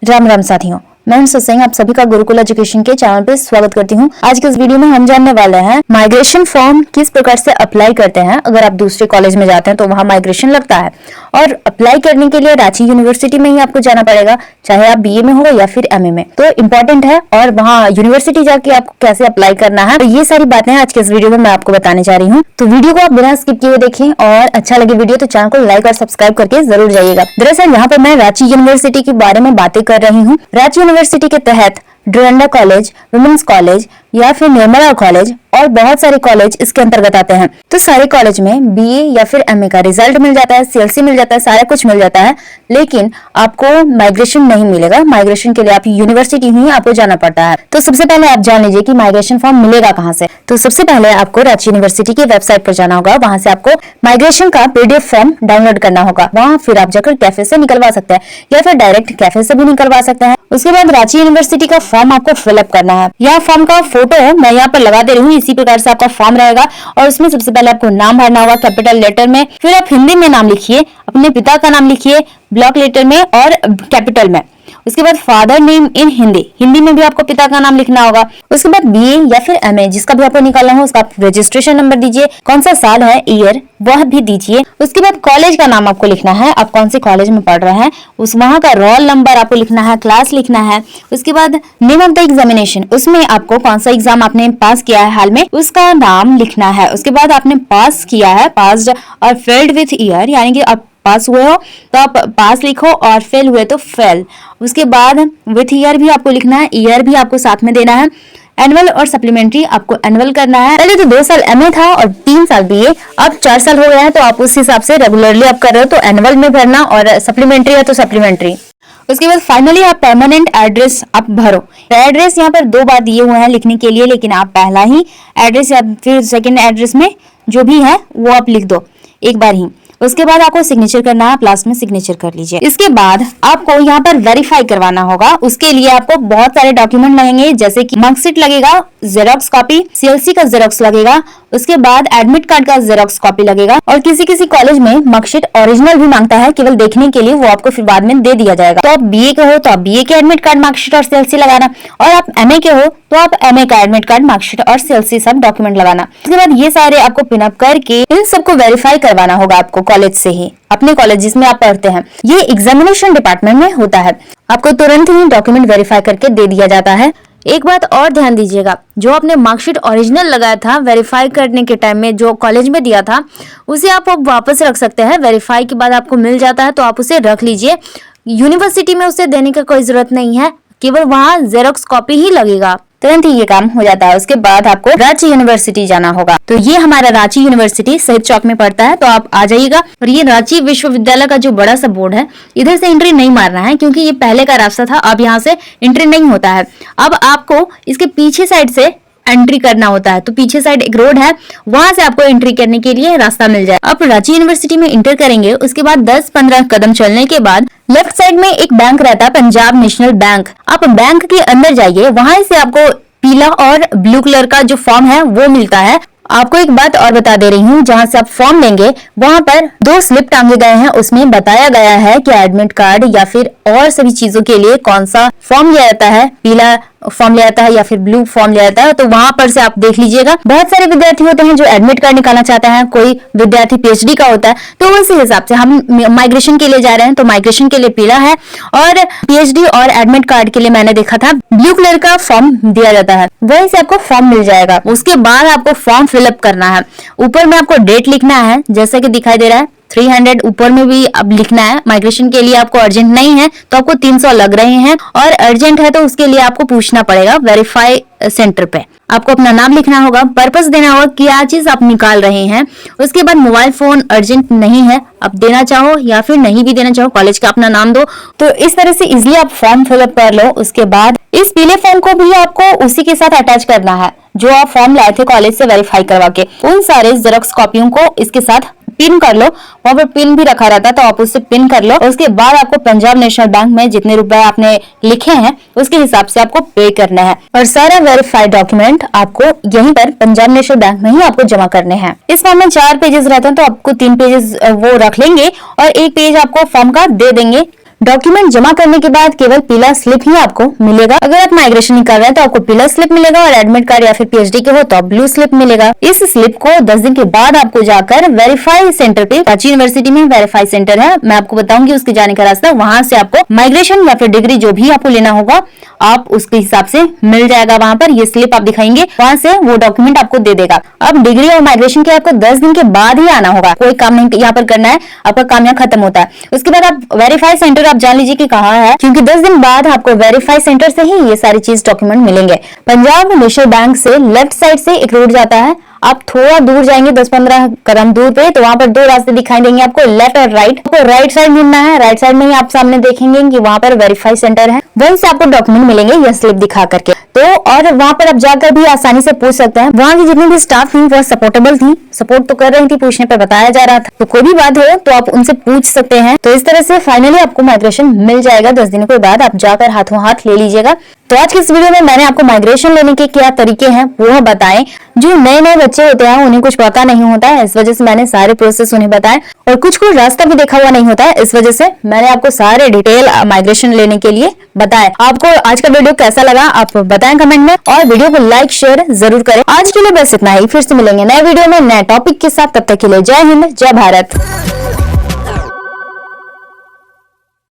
राम राम साथियों, मैं हूं सत्संग। आप सभी का गुरुकुल एजुकेशन के चैनल पे स्वागत करती हूं। आज के इस वीडियो में हम जानने वाले हैं माइग्रेशन फॉर्म किस प्रकार से अप्लाई करते हैं। अगर आप दूसरे कॉलेज में जाते हैं तो वहां माइग्रेशन लगता है और अप्लाई करने के लिए रांची यूनिवर्सिटी में ही आपको जाना पड़ेगा, चाहे आप बीए में हो या फिर एमए में। तो इम्पोर्टेंट है और वहाँ यूनिवर्सिटी जाके आपको कैसे अप्लाई करना है, तो ये सारी बातें आज के इस वीडियो में मैं आपको बताने जा रही हूँ। तो वीडियो को आप बिना स्किप किए देखें और अच्छा लगे वीडियो तो चैनल को लाइक और सब्सक्राइब करके जरूर जाइएगा। दरअसल यहाँ पर मैं रांची यूनिवर्सिटी के बारे में बातें कर रही हूँ। रांची यूनिवर्सिटी के तहत डोरंडा कॉलेज, वुमेन्स कॉलेज या फिर निर्मला कॉलेज और बहुत सारे कॉलेज इसके अंतर्गत आते हैं। तो सारे कॉलेज में बीए या फिर एमए का रिजल्ट मिल जाता है, सीएलसी मिल जाता है, सारा कुछ मिल जाता है, लेकिन आपको माइग्रेशन नहीं मिलेगा। माइग्रेशन के लिए आप यूनिवर्सिटी ही आपको जाना पड़ता है। तो सबसे पहले आप जान लीजिए कि माइग्रेशन फॉर्म मिलेगा कहाँ से। तो सबसे पहले आपको रांची यूनिवर्सिटी की वेबसाइट पर जाना होगा। वहां से आपको माइग्रेशन का पीडीएफ फॉर्म डाउनलोड करना होगा। वहां फिर आप जाकर कैफे से निकलवा सकते हैं या फिर डायरेक्ट कैफे से भी निकलवा सकते हैं। उसके बाद रांची यूनिवर्सिटी का फॉर्म आपको फिलअप करना है। यह फॉर्म का फोटो मैं यहाँ पर लगा दे रही हूँ। इसी प्रकार से आपका फॉर्म रहेगा और उसमें सबसे पहले आपको नाम भरना होगा कैपिटल लेटर में। फिर आप हिंदी में नाम लिखिए, अपने पिता का नाम लिखिए ब्लॉक लेटर में और कैपिटल में। उसके बाद father name in Hindi, Hindi में भी आपको पिता का नाम लिखना होगा। उसके बाद बीए या फिर एमए जिसका भी आपको निकालना हो उसका रजिस्ट्रेशन नंबर दीजिए, कौन सा साल है, ईयर, वह भी दीजिए। उसके बाद कॉलेज का नाम आपको लिखना है, आप कौन से कॉलेज में पढ़ रहे हैं, उस वहां का रोल नंबर आपको लिखना है, क्लास लिखना है। उसके बाद नेम ऑफ द एग्जामिनेशन, उसमें आपको कौन सा एग्जाम आपने पास किया है हाल में उसका नाम लिखना है। उसके बाद आपने पास किया है, पास्ड और फेल्ड विथ ईयर, यानी कि आप पास हुए हो तो आप पास लिखो और फेल हुए तो फेल। उसके बाद विथ ईयर भी आपको लिखना है, ईयर भी आपको साथ में देना है। एनुअल और सप्लीमेंट्री आपको एनुअल करना है। पहले तो 2 साल एमए था और 3 साल बीए, अब 4 साल हो गया है तो आप उस हिसाब से रेगुलरली आप कर रहे हो तो एनुअल में भरना और सप्लीमेंट्री है तो सप्लीमेंट्री। उसके बाद फाइनली आप परमानेंट एड्रेस आप भरो। एड्रेस यहाँ पर 2 बार दिए हुए हैं लिखने के लिए, लेकिन आप पहला ही एड्रेस या फिर सेकेंड एड्रेस में जो भी है वो आप लिख दो एक बार ही। उसके बाद आपको सिग्नेचर करना है, लास्ट में सिग्नेचर कर लीजिए। इसके बाद आपको यहाँ पर वेरीफाई करवाना होगा। उसके लिए आपको बहुत सारे डॉक्यूमेंट लगेंगे, जैसे कि मार्कशीट लगेगा, जेरोक्स कॉपी, सीएलसी का जेरोक्स लगेगा, उसके बाद एडमिट कार्ड का जेरोक्स कॉपी लगेगा और किसी किसी कॉलेज में मार्कशीट ओरिजिनल भी मांगता है केवल देखने के लिए, वो आपको फिर बाद में दे दिया जाएगा। तो आप बीए के हो तो आप बीए के एडमिट कार्ड, मार्कशीट और सीएलसी लगाना, और आप एमए के हो तो आप एमए का एडमिट कार्ड, मार्कशीट और सीएलसी सब डॉक्यूमेंट लगाना। उसके बाद ये सारे आपको पिनअप करके इन सबको वेरीफाई करवाना होगा आपको कॉलेज से ही, अपने कॉलेज जिसमें आप पढ़ते हैं। ये एग्जामिनेशन डिपार्टमेंट में होता है, आपको तुरंत ही डॉक्यूमेंट वेरीफाई करके दे दिया जाता है। एक बात और ध्यान दीजिएगा, जो आपने मार्कशीट ओरिजिनल लगाया था वेरीफाई करने के टाइम में जो कॉलेज में दिया था उसे आप वापस रख सकते हैं। वेरीफाई के बाद आपको मिल जाता है तो आप उसे रख लीजिए। यूनिवर्सिटी में उसे देने का कोई जरूरत नहीं है, केवल वहाँ जेरोक्स कॉपी ही लगेगा, तुरंत ही ये काम हो जाता है। उसके बाद आपको रांची यूनिवर्सिटी जाना होगा। तो ये हमारा रांची यूनिवर्सिटी शहीद चौक में पड़ता है, तो आप आ जाइएगा। और ये रांची विश्वविद्यालय का जो बड़ा सा बोर्ड है, इधर से एंट्री नहीं मारना है क्योंकि ये पहले का रास्ता था, अब यहाँ से एंट्री नहीं होता है। अब आपको इसके पीछे साइड से एंट्री करना होता है। तो पीछे साइड एक रोड है, वहां से आपको एंट्री करने के लिए रास्ता मिल जाए। आप रांची यूनिवर्सिटी में इंटर करेंगे, उसके बाद 10-15 कदम चलने के बाद लेफ्ट साइड में एक बैंक रहता है, पंजाब नेशनल बैंक। आप बैंक के अंदर जाइए, वहां से आपको पीला और ब्लू कलर का जो फॉर्म है वो मिलता है। आपको एक बात और बता दे रही हूँ, जहाँ से आप फॉर्म लेंगे वहाँ पर 2 स्लिप टांगे गए हैं, उसमें बताया गया है कि एडमिट कार्ड या फिर और सभी चीजों के लिए कौन सा फॉर्म लिया जाता है, पीला फॉर्म लिया जाता है या फिर ब्लू फॉर्म लिया जाता है। तो वहां पर से आप देख लीजिएगा। बहुत सारे विद्यार्थी होते हैं जो एडमिट कार्ड निकालना चाहते हैं, कोई विद्यार्थी पीएचडी का होता है, तो उसी हिसाब से हम माइग्रेशन के लिए जा रहे हैं तो माइग्रेशन के लिए पीला है और पीएचडी और एडमिट कार्ड के लिए मैंने देखा था ब्लू कलर का फॉर्म दिया जाता है, वहीं से आपको फॉर्म मिल जाएगा। उसके बाद आपको फॉर्म फिलअप करना है। ऊपर में आपको डेट लिखना है, जैसा कि दिखाई दे रहा है 300 ऊपर में भी अब लिखना है। माइग्रेशन के लिए आपको अर्जेंट नहीं है तो आपको 300 लग रहे हैं, और अर्जेंट है तो उसके लिए आपको पूछना पड़ेगा वेरीफाई सेंटर पे। आपको अपना नाम लिखना होगा, पर्पस देना होगा, क्या चीज आप निकाल रहे हैं। उसके बाद मोबाइल फोन अर्जेंट नहीं है, आप देना चाहो या फिर नहीं भी देना चाहो, कॉलेज का अपना नाम दो। तो इस तरह से इजिली आप फॉर्म फिलअप कर लो। उसके बाद इस पीले फॉर्म को भी आपको उसी के साथ अटैच करना है जो आप फॉर्म लाए थे कॉलेज से वेरीफाई करवा के। उन सारे जेरोक्स कॉपियों को इसके साथ पिन कर लो, वहां पर पिन भी रखा रहता है तो आप उससे पिन कर लो। उसके बाद आपको पंजाब नेशनल बैंक में जितने रुपए आपने लिखे हैं उसके हिसाब से आपको पे करना है, और सारा वेरीफाइड डॉक्यूमेंट आपको यहीं पर पंजाब नेशनल बैंक में ही आपको जमा करने हैं। इस फॉर्म में 4 पेजेस रहते हैं तो आपको 3 पेजेस वो रख लेंगे और 1 पेज आपको फॉर्म का दे देंगे। डॉक्यूमेंट जमा करने के बाद केवल पीला स्लिप ही आपको मिलेगा। अगर आप माइग्रेशन नहीं कर रहे हैं तो आपको पीला स्लिप मिलेगा, और एडमिट कार्ड या फिर पीएचडी के हो तो ब्लू स्लिप मिलेगा। इस स्लिप को 10 दिन के बाद आपको जाकर वेरीफाई सेंटर पे, रांची यूनिवर्सिटी में वेरीफाई सेंटर है, मैं आपको बताऊंगी उसके जाने का रास्ता, वहां से आपको माइग्रेशन या फिर डिग्री जो भी आपको लेना होगा आप उसके हिसाब से मिल जाएगा। वहां पर ये स्लिप आप दिखाएंगे, वहां से वो डॉक्यूमेंट आपको दे देगा। अब डिग्री और माइग्रेशन के आपको 10 दिन के बाद ही आना होगा, कोई काम नहीं यहाँ पर करना है, आपका काम यहाँ खत्म होता है। उसके बाद आप वेरीफाई सेंटर आप जान लीजिए कि कहाँ है, क्योंकि 10 दिन बाद आपको वेरीफाई सेंटर से ही ये सारी चीज डॉक्यूमेंट मिलेंगे। पंजाब नेशनल बैंक से लेफ्ट साइड से एक रोड जाता है, आप थोड़ा दूर जाएंगे 10-15 कदम दूर पे तो वहां पर 2 रास्ते दिखाई देंगे आपको, लेफ्ट और राइट। आपको राइट साइड मुड़ना है, राइट साइड में ही आप सामने देखेंगे कि वहां पर वेरीफाई सेंटर है, वहीं से आपको डॉक्यूमेंट मिलेंगे यह स्लिप दिखा करके। तो और वहां पर आप जाकर भी आसानी से पूछ सकते हैं। वहां की जितनी भी स्टाफ थी वह सपोर्टेबल थी, सपोर्ट तो कर रही थी, पूछने पर बताया जा रहा था, तो कोई भी बात हो तो आप उनसे पूछ सकते हैं। तो इस तरह से फाइनली आपको माइग्रेशन मिल जाएगा। 10 दिनों के बाद आप जाकर हाथों हाथ ले लीजिएगा। तो आज की इस वीडियो में मैंने आपको माइग्रेशन लेने के क्या तरीके हैं वो बताएं। जो नए नए बच्चे होते हैं उन्हें कुछ पता नहीं होता है, इस वजह से मैंने सारे प्रोसेस उन्हें बताए, और कुछ को रास्ता भी देखा हुआ नहीं होता है, इस वजह से मैंने आपको सारे डिटेल माइग्रेशन लेने के लिए बताए। आपको आज का वीडियो कैसा लगा आप बताएं कमेंट में, और वीडियो को लाइक शेयर जरूर करें। आज के लिए बस इतना ही, फिर से मिलेंगे नए वीडियो में नए टॉपिक के साथ, तब तक के लिए जय हिंद जय भारत।